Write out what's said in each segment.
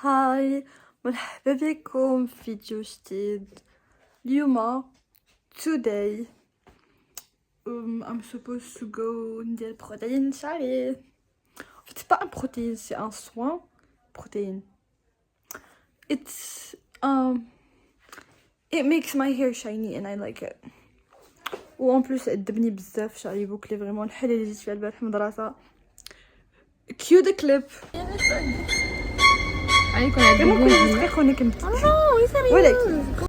هاي مرحبا بكم في فيديو جديد. اليوم today I'm supposed to go ندير بروتين شعري. En fait c'est pas un protéine, c'est un soin protéine. It makes my hair shiny and I like it. وان بلوس عذبني بزاف شعري بوكلي فريمون الحاله اللي جيت فيها البارح من المدرسه. كيو ذا كليب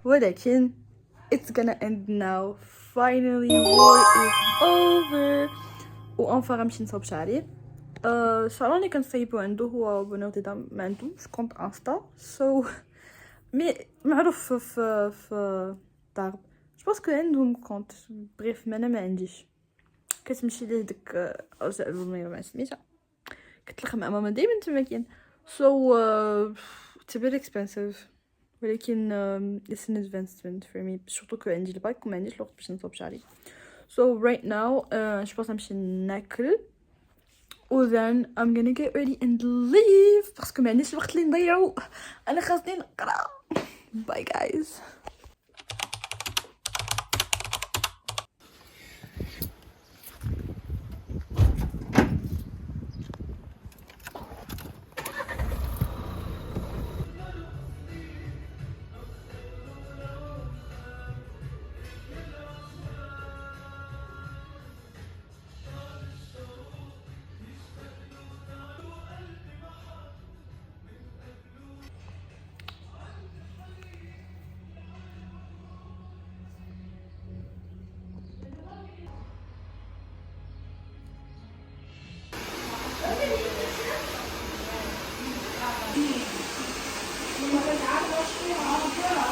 ولكن it's gonna end now. Finally war is over. وانفا غنمشي نصاوب شعري. الصالون اللي كنصايبو عنده هو بونور ديدا ما عندوش كونط انستا سو مي معروف في الدار. جو باسكو عندهم كونط بريف ما انا ما عنديش. كتمشي ليه ديك اوزع الميرا مع سميتها كتلخ مع ماما دايما تما كاين سو it's a bit expensive ولكن it's an investment for me surtout كو عندي الباك وما عنديش الوقت باش نصوب شعري. So right now جو بونس نمشي ناكل و then I'm gonna get ready and leave باسكو ما عنديش الوقت اللي نضيعو. انا خاصني نقرا. Bye guys.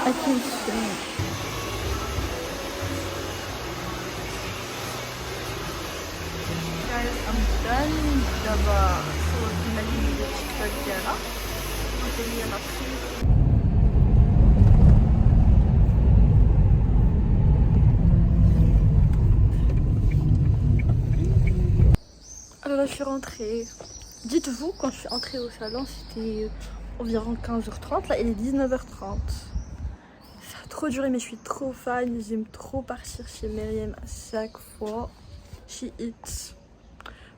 I can't swim. Guys, I'm done. دابا صورت ملي التيك توك ديالها قلت لي انا Alors là je suis rentrée. Dites-vous, quand je suis entrée au salon c'était environ 15h30, là il est 19h30. Ça a trop duré mais je suis trop fan, j'aime trop partir chez Myriam à chaque fois. She eats.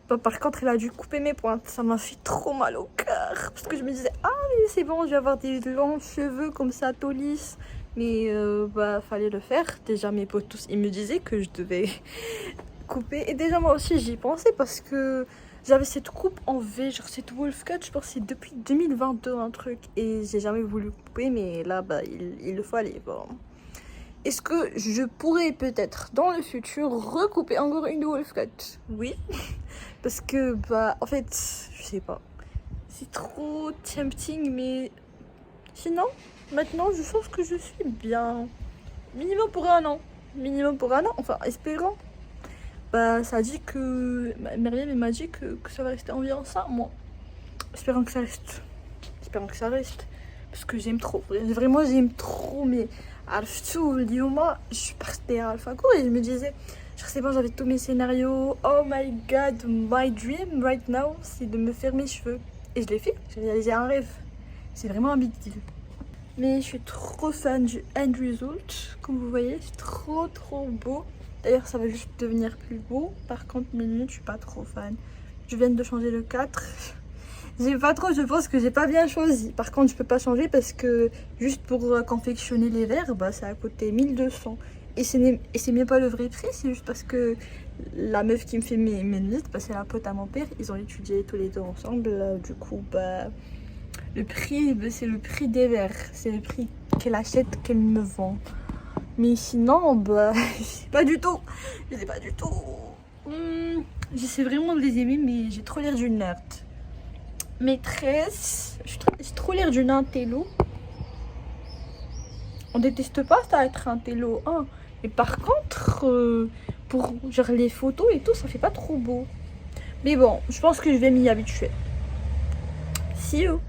Bah, par contre il a dû couper mes pointes, ça m'a fait trop mal au cœur. Parce que je me disais, ah mais c'est bon, je vais avoir des longs cheveux comme ça, tout lisse. Mais bah fallait le faire. Déjà mes potes tous, ils me disaient que je devais couper. Et déjà moi aussi j'y pensais parce que j'avais cette coupe en V, genre cette wolf cut, je pense que c'est depuis 2022 un truc. Et j'ai jamais voulu couper, mais là, bah, il le fallait. Bon. Est-ce que je pourrais peut-être, dans le futur, recouper encore une wolf cut? Oui. Parce que, bah, en fait, je sais pas. C'est trop tempting, mais sinon, maintenant, je pense que je suis bien. Minimum pour un an. Minimum pour un an, enfin, espérons. Bah, ça dit que Myriam m'a dit que ça va rester environ ça, moi. Espérons que ça reste. Espérons que ça reste. Parce que j'aime trop. Vraiment, j'aime trop. Mais عرفتو اليوم je suis partie à Alphaco et je me disais, genre c'est bon, j'avais tous mes scénarios. Oh my god, my dream right now, c'est de me faire mes cheveux. Et je l'ai fait, j'ai réalisé un rêve. C'est vraiment un big deal. Mais je suis trop fan du end result. Comme vous voyez, c'est trop beau. D'ailleurs, ça va juste devenir plus beau. Par contre, mes lunettes, je suis pas trop fan. Je viens de changer le 4. J'ai pas trop, je pense que j'ai pas bien choisi. Par contre, je peux pas changer parce que juste pour confectionner les verres, bah, ça a coûté 1200. Et c'est même pas le vrai prix, c'est juste parce que la meuf qui me fait mes lunettes, bah, c'est la pote à mon père. Ils ont étudié tous les deux ensemble. Du coup, bah, le prix, bah, c'est le prix des verres. C'est le prix qu'elle achète, qu'elle me vend. Mais sinon, bah, je sais pas du tout. Je sais pas du tout. J'essaie vraiment de les aimer, mais j'ai trop l'air d'une nerd. Maîtresse, j'ai trop l'air d'une intello. On déteste pas ça être intello, hein. Mais par contre, pour genre les photos et tout, ça fait pas trop beau. Mais bon, je pense que je vais m'y habituer. See you.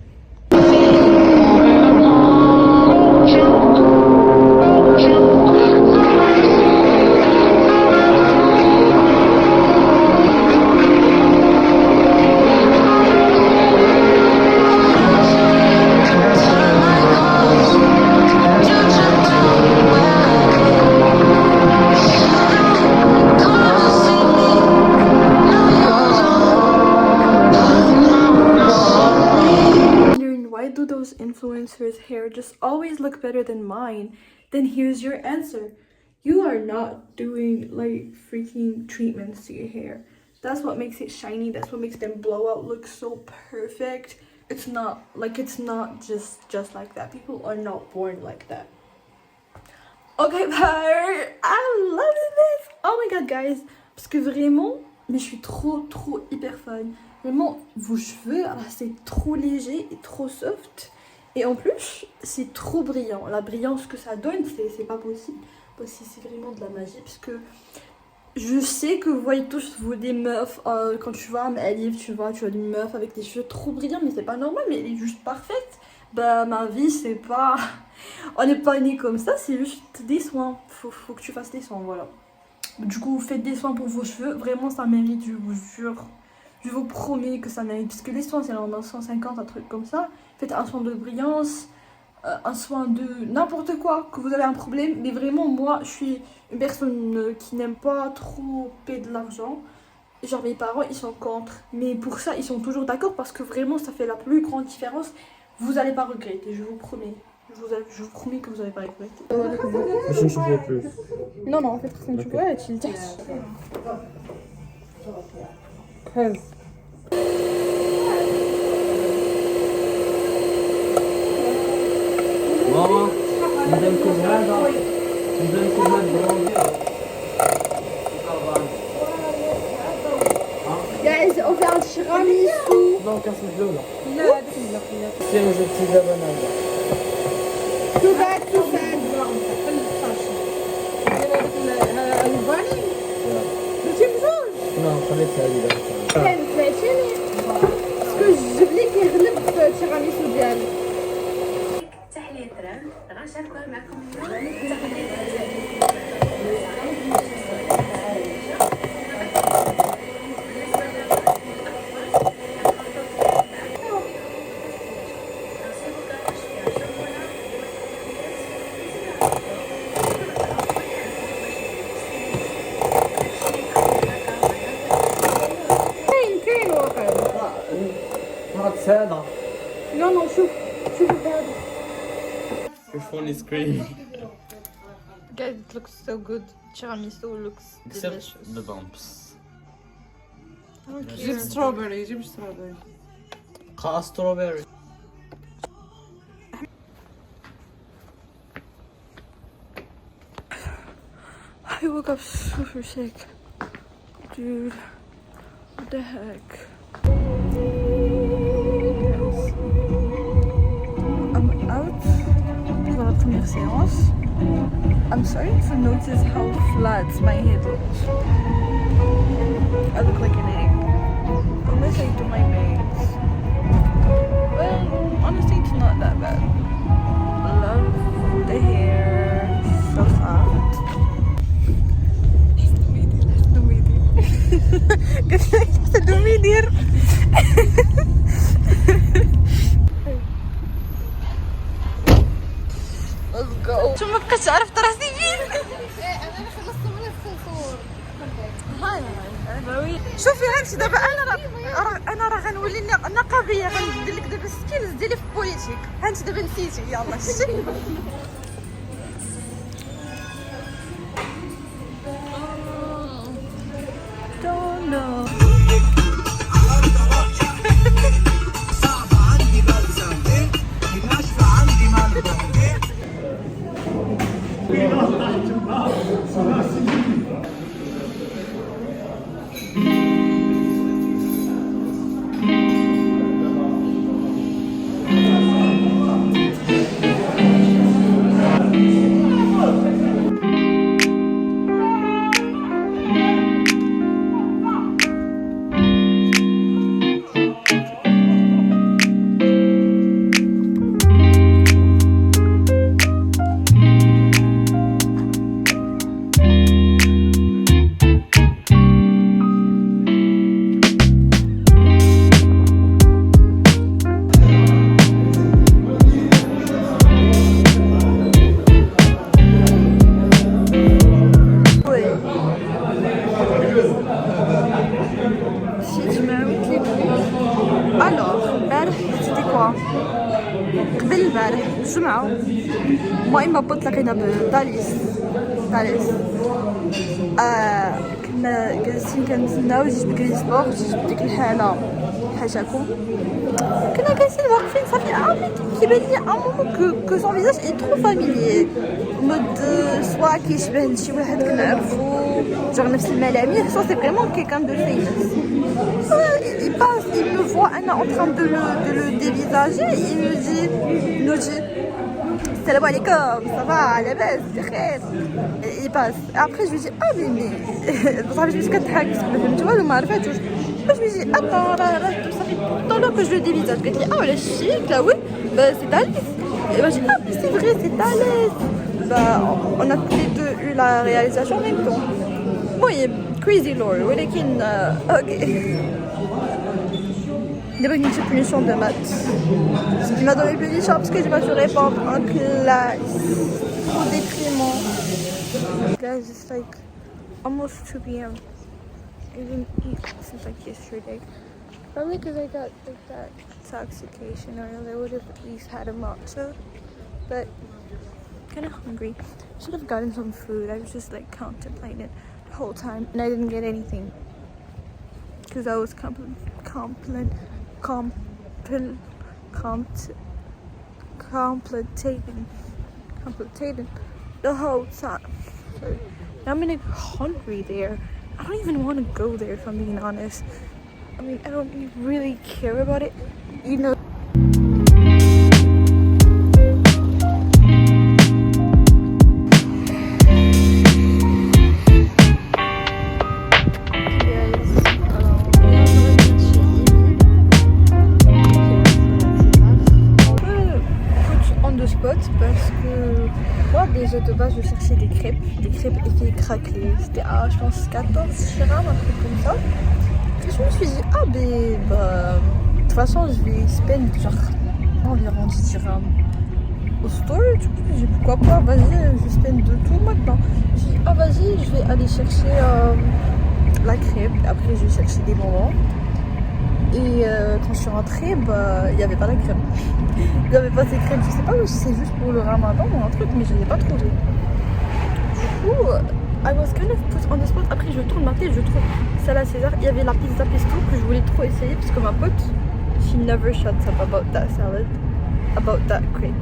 why do those influencers' hair just always look better than mine? Then here's your answer. You are not doing like freaking treatments to your hair. That's what makes it shiny. That's what makes them blowout look so perfect. It's not just like that. People are not born like that. Okay, bye. I love this. Oh my god, guys. Parce que vraiment, mais je suis trop hyper fan. Vraiment, vos cheveux, alors c'est trop léger et trop soft. Et en plus, c'est trop brillant. La brillance que ça donne, c'est pas possible. Parce que c'est vraiment de la magie. Parce que je sais que vous voyez tous vous des meufs. Quand tu vois un livre, tu vois une meuf avec des cheveux trop brillants. Mais c'est pas normal, mais elle est juste parfaite. Bah, ma vie, c'est pas... On n'est pas né comme ça, c'est juste des soins. Faut que tu fasses des soins, voilà. Du coup, faites des soins pour vos cheveux. Vraiment, ça mérite, je vous jure. Je vous promets que ça mérite. Parce que les soins, c'est dans 150, un truc comme ça. Faites un soin de brillance, un soin de n'importe quoi, que vous avez un problème. Mais vraiment, moi, je suis une personne qui n'aime pas trop payer de l'argent. Genre, mes parents, ils sont contre. Mais pour ça, ils sont toujours d'accord parce que vraiment, ça fait la plus grande différence. Vous n'allez pas regretter, je vous promets. Je vous promets que vous n'allez pas regretter. Je ne souviens plus. Non, en fait, quand tu vois, tu le dis. 13. ماما ندمكم هذا Guys, on fait un tiramisu. Non, casse le bleu là. C'est un jeu de banane. Tout va, tout va. الباني؟ Non, خليتها هذه. كان فاتني. باسكو الجبلي كيغلب في التيراميسو ديالي. تحلية رام غنشاركوها معكم كاين واقع. هذا. Non, شوف هذا. Your phone is screaming. Guys, it looks so good. Tiramisu looks delicious. Except the bumps. جيب ستروبري جيب ستروبري خلاص strawberry. I woke up super sick. Dude, what the heck? I'm out pour la première séance. I'm starting to notice how flat my head looks. I look like an egg. What am I saying to my mates? Well, honestly, it's not that bad. Love the hair, so soft. قلت لك تدومي دير. Let's go. شو ما بقيتش عرفت راسي فين. انا خلصت من الصور. شوفي هانتي دابا انا راه غنولي نقابيه غندير لك دابا سكيلز ديالي في البوليتيك. هانتي دابا نسيتي يلاه شتي. Don't know. قبل البارح الجمعة المهم هبط لقينا بطاليس كنا جالسين كنتسناو جيت بكري سبور جيت بديك الحالة حاشاكم كنا جالسين واقفين صافي عامل كيبان لي ان كو سون فيزاج اي ترو فاميليي مود سوا كيشبه لشي واحد كنعرفو جور نفس الملامح سوا سي فريمون كيكان دو فيمس il passe, il me voit en train de le dévisager, il nous dit salam alaikum, ça va, à la base, il passe. Après je lui dis ah mais je me suis كنضحك فهمت والو ما عرفتوش. Je lui dis attends ça fait tout le temps que je le dévisage. Je lui dis ah ouais chic là oui bah c'est Thalès. Et moi je dis ah mais c'est vrai c'est Thalès. Bah on a tous les deux eu la réalisation en même temps. Oui crazy lore ولكن ok. Il y avait une petite punition de maths. Il m'a donné punition parce que j'ai pas su répondre en classe. Trop déprimant. Guys, it's like almost 2 p.m. I didn't eat since like yesterday. Probably because I got like that intoxication earlier. I would have at least had a matcha. But kind of hungry. Should have gotten some food. I was just like contemplating the whole time and I didn't get anything. Because I was contemplating the whole time. So I'm gonna get hungry there. I don't even want to go there if I'm being honest. I mean, I don't really care about it, you know. Parce que moi déjà de base je cherchais des crêpes effet craquelé, c'était à je pense 14 dirhams, un truc comme ça. Et je me suis dit ah ben bah de toute façon je vais spend genre environ 10 dirhams au store. Du coup j'ai dit pourquoi pas, vas-y je spend de tout maintenant. J'ai dit ah vas-y je vais aller chercher la crêpe, après je vais chercher des bonbons. Et quand je suis rentrée, bah il n'y avait pas la crème. Il n'y avait pas ces crèmes. Je sais pas si c'est juste pour le ramadan ou un truc, mais je ne l'ai pas trouvé. Du coup, I was kind of put on the spot. Après, je tourne ma tête, je trouve salade César. Il y avait la pizza pesto que je voulais trop essayer parce que ma pote, she never shuts up about that salad, about that crepe.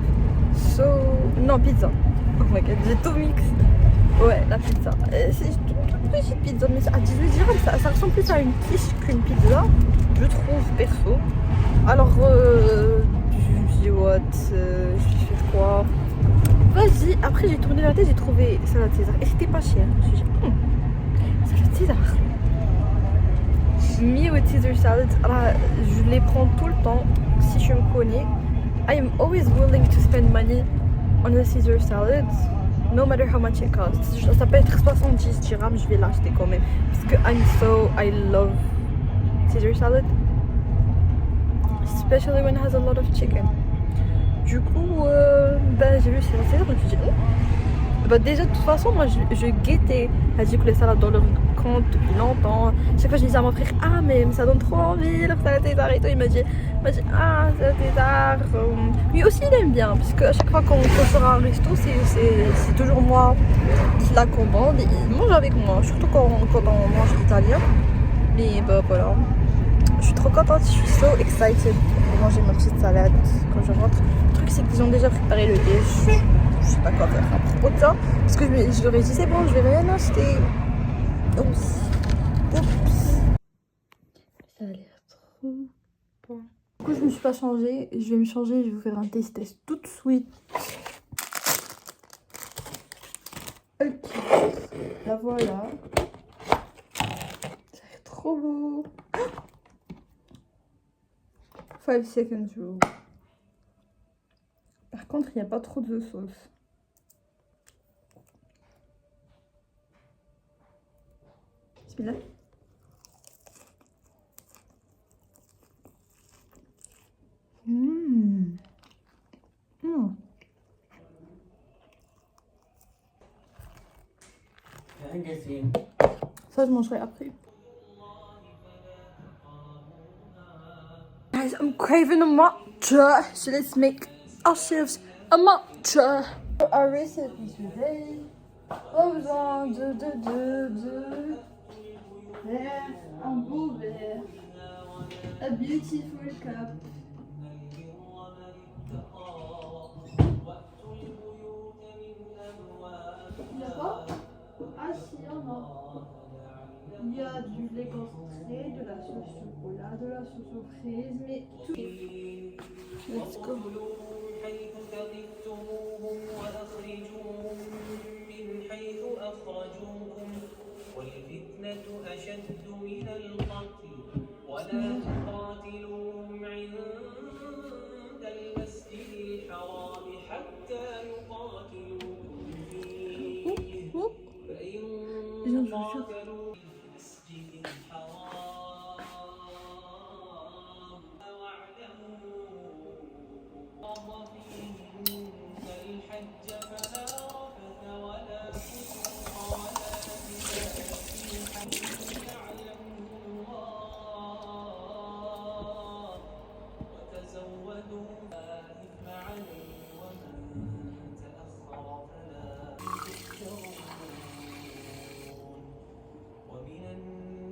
So, non, pizza. Oh my god, j'ai tout mix. Ouais, la pizza. C'est toute petite pizza, mais à 18 dirhams, ça ressemble plus à une quiche qu'une pizza. Je trouve perso. Alors je me suis dit what, je fais quoi. Vas-y, après j'ai tourné la tête, j'ai trouvé salade César et c'était pas cher. Je me suis dit salade César. Me with Caesar salads, alors, je les prends tout le temps si je me connais. I am always willing to spend money on a Caesar salad, no matter how much it costs. Ça peut être 70 dirhams, je vais l'acheter quand même parce que I love Caesar salad, especially when it has a lot of chicken. Du coup, j'ai vu Caesar salad, je me suis dit, déjà de toute façon, moi je guettais. Elle dit que les salades dans leur compte depuis longtemps. Chaque fois je disais à mon frère, ah mais ça donne trop envie, leur salade César et tout. Il m'a dit ah salade César. Lui aussi il aime bien, parce qu'à chaque fois qu'on sort à un resto, c'est toujours moi qui la commande. Il mange avec moi, surtout quand on mange italien. Mais bah voilà, je suis trop contente, je suis so excited pour manger ma petite salade quand je rentre. Le truc c'est qu'ils ont déjà préparé le déj. Je sais pas quoi faire à propos de ça, parce que je leur ai dit c'est bon, je vais rien acheter. Oups. Ça a l'air trop bon. Du coup je me suis pas changée, je vais me changer, je vais vous faire un test tout de suite. Ok, la voilà. Ça a l'air trop beau. 5 seconds rule. Par contre, il n'y a pas trop de sauce. Bismillah. Ça, je mangerai après. Guys, I'm craving a matcha. So let's make ourselves a matcha. Our recipe today. Pas besoin de verre, un beau verre. A beautiful cup. Il n'y a pas? Ah si, il y en a. Il y a du lait concentré, de la sauce chocolat, de la sauce aux fraises, mais tout. Let's go.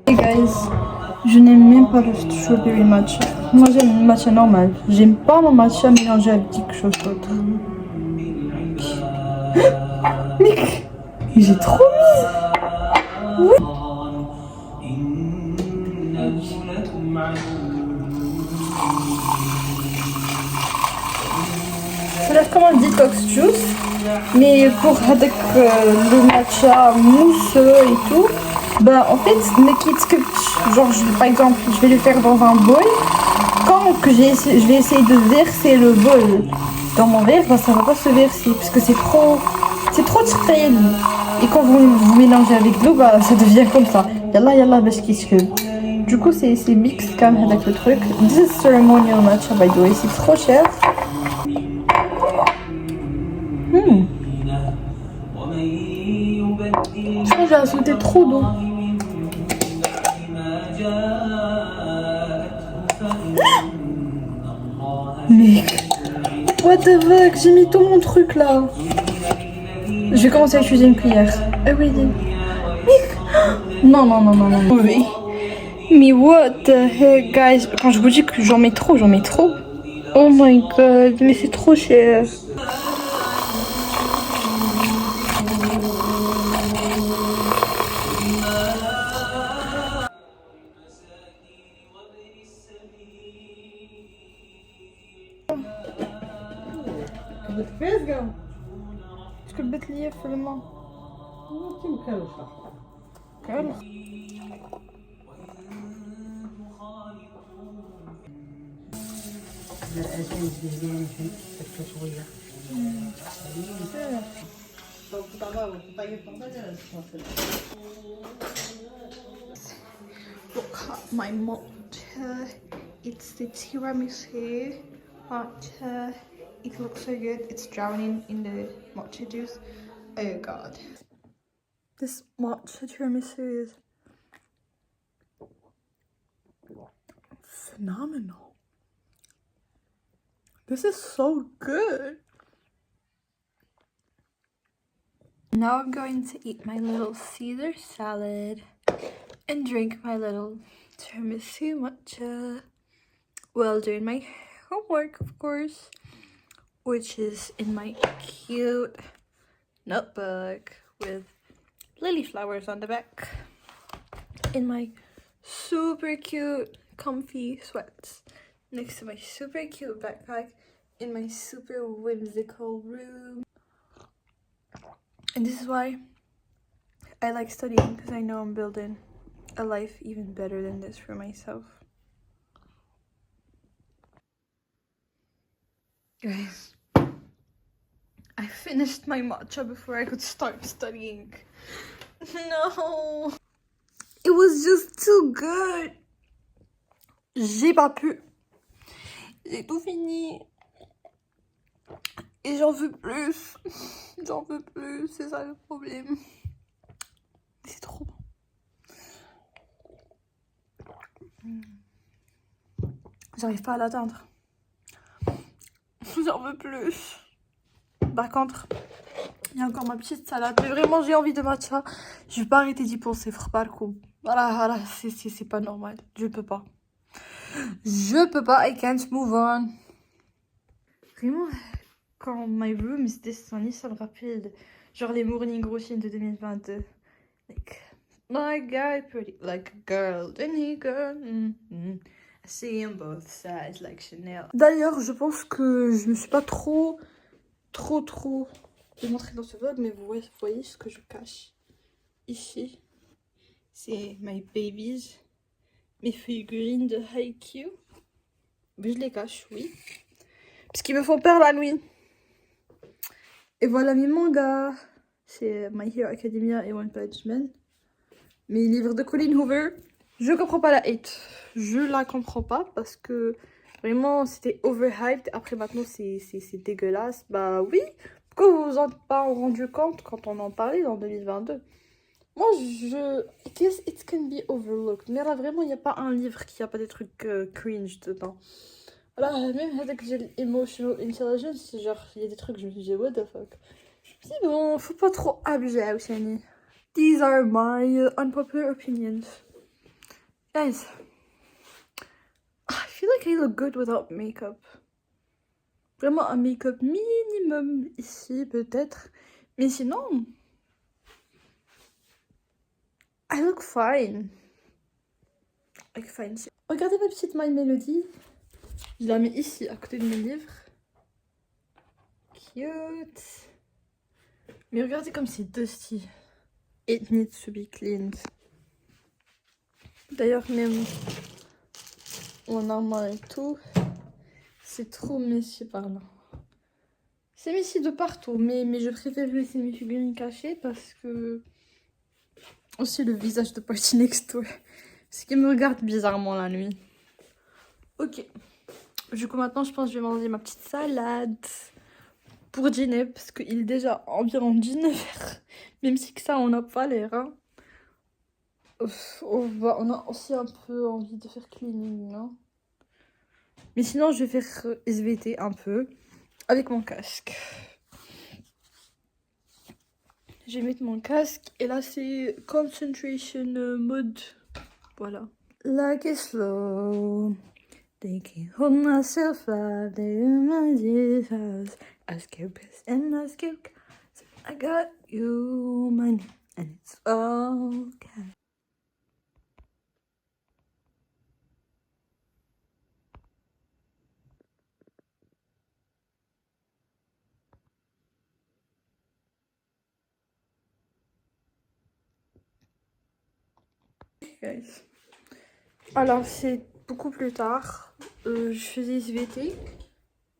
Hey guys, je n'aime même pas le strawberry matcha. Moi j'aime le matcha normal. J'aime pas mon matcha mélangé avec quelque chose d'autre. Mais j'ai trop mis. Oui. Ça a l'air comme un detox juice, mais pour avec le matcha mousseux et tout. Bah en fait, mais genre par exemple, je vais le faire dans un bol. Quand que je vais essayer de verser le bol dans mon verre, bah ça va pas se verser parce que c'est trop tiède. Et quand vous mélangez avec l'eau, bah ça devient comme ça. Yalla bash que. Du coup c'est mixte quand même avec le truc. This is ceremonial matcha by the way, c'est trop cher. Je crois que j'ai ajouté trop d'eau. Mais what the fuck, j'ai mis tout mon truc là. Je vais commencer à utiliser une cuillère. Everything. Non. Oui. Mais what the heck guys. Quand je vous dis que j'en mets trop. Oh my god, mais c'est trop cher. كبت لي في الماء كان look at my matcha. It's the tiramisu matcha. It looks so good. It's drowning in the matcha juice. Oh god. This matcha tiramisu is phenomenal. This is so good. Now I'm going to eat my little Caesar salad and drink my little tiramisu matcha while doing my homework, of course, which is in my cute notebook with lily flowers on the back, in my super cute comfy sweats, next to my super cute backpack, in my super whimsical room. And this is why I like studying, because I know I'm building a life even better than this for myself. Guys, I finished my matcha before I could start studying. No, it was just too good. J'ai pas pu. J'ai tout fini. Et j'en veux plus. J'en veux plus, c'est ça le problème. C'est trop bon. J'arrive pas à l'atteindre. J'en veux plus. Par contre, il y a encore ma petite salade. Mais vraiment, j'ai envie de matcha. Je vais pas arrêter d'y penser, frère. Par contre. Voilà, c'est pas normal. Je peux pas. Je peux pas. I can't move on. Vraiment, quand my room is this sunny, ça me rappelle genre les morning routines de 2022. Like, my guy pretty like a girl, any girl. I see him both sides like Chanel. D'ailleurs, je pense que je me suis pas trop démontré dans ce vlog, mais vous voyez ce que je cache ici. C'est my babies, mes figurines de Haikyuu. Mais je les cache, oui. Parce qu'ils me font peur la nuit. Et voilà mes mangas. C'est My Hero Academia et One Punch Man. Mes livres de Colleen Hoover. Je comprends pas la hate. Je la comprends pas parce que vraiment c'était overhyped. Après maintenant c'est dégueulasse. Bah oui. Pourquoi vous vous en êtes pas rendu compte quand on en parlait en 2022? Moi I guess it can be overlooked. Mais là vraiment il n'y a pas un livre qui a pas des trucs cringe dedans. Alors, même avec l'emotional intelligence, genre, il y a des trucs, je me suis dit, what the fuck. Je me suis dit, bon, faut pas trop abuser, Oceanie. These are my unpopular opinions. Guys, I feel like I look good without makeup. Vraiment un make-up minimum ici, peut-être. Mais sinon, I look fine. Like fine. Regardez ma petite My Melody. Je la mets ici, à côté de mes livres. Cute. Mais regardez comme c'est dusty. It needs to be cleaned. D'ailleurs, même mon armoire et tout, c'est trop messy par là. C'est messy de partout, mais je préfère laisser mes figurines cachées parce que... Aussi le visage de Party Next Door. Parce qu'il me regarde bizarrement la nuit. Ok. Du coup, maintenant, je pense que je vais manger ma petite salade pour dîner parce qu'il est déjà environ 19h. Même si que ça, on n'a pas l'air. Hein. On a aussi un peu envie de faire cleaning. Hein. Mais sinon, je vais faire SVT un peu avec mon casque. Je vais mettre mon casque et là, c'est concentration mode. Voilà. Like it's slow. They can't hold myself up, they in my house. I scare best and I scare so I got you money and it's all cash. Guys. Alors c'est beaucoup plus tard, je faisais SVT,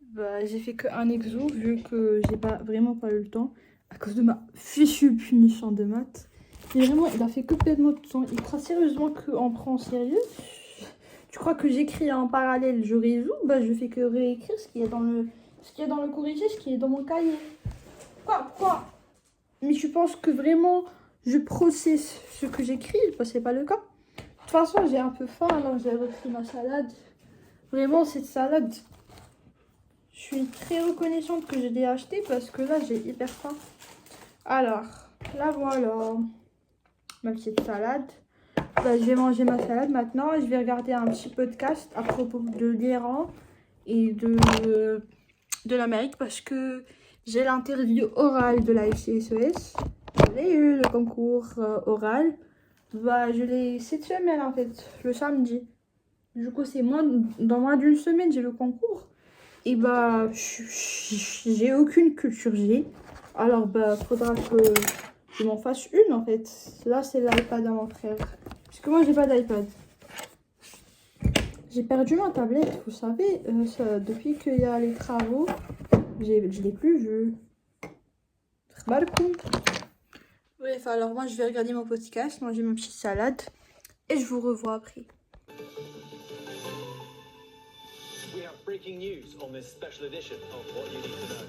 bah, j'ai fait qu'un exo vu que j'ai vraiment pas eu le temps à cause de ma fichue punition de maths. Et vraiment il a fait complètement tout son. Il croit sérieusement qu'on prend au sérieux. Tu crois que j'écris en parallèle, je résous, bah je fais que réécrire ce qui est dans le corrigé, ce qui est dans mon cahier. Quoi? Mais je pense que vraiment je processe ce que j'écris, bah c'est pas le cas. De toute façon, j'ai un peu faim, alors j'ai repris ma salade. Vraiment, cette salade, je suis très reconnaissante que je l'ai achetée parce que là, j'ai hyper faim. Alors, là, voilà ma petite salade. Bah, je vais manger ma salade maintenant et je vais regarder un petit podcast à propos de l'Iran et de l'Amérique parce que j'ai l'interview orale de la FCSES. J'ai eu le concours oral. Bah, je l'ai cette semaine en fait, le samedi. Du coup, dans moins d'une semaine, j'ai le concours. Et bah, j'ai aucune culture G. Alors, bah, faudra que je m'en fasse une en fait. Là, c'est l'iPad à mon frère. Parce que moi, j'ai pas d'iPad. J'ai perdu ma tablette, vous savez. Depuis qu'il y a les travaux, je l'ai plus vue. Bref, alors moi je vais regarder mon podcast, manger ma petite salade et je vous revois après. We have breaking news on this special edition of What You Need to Know.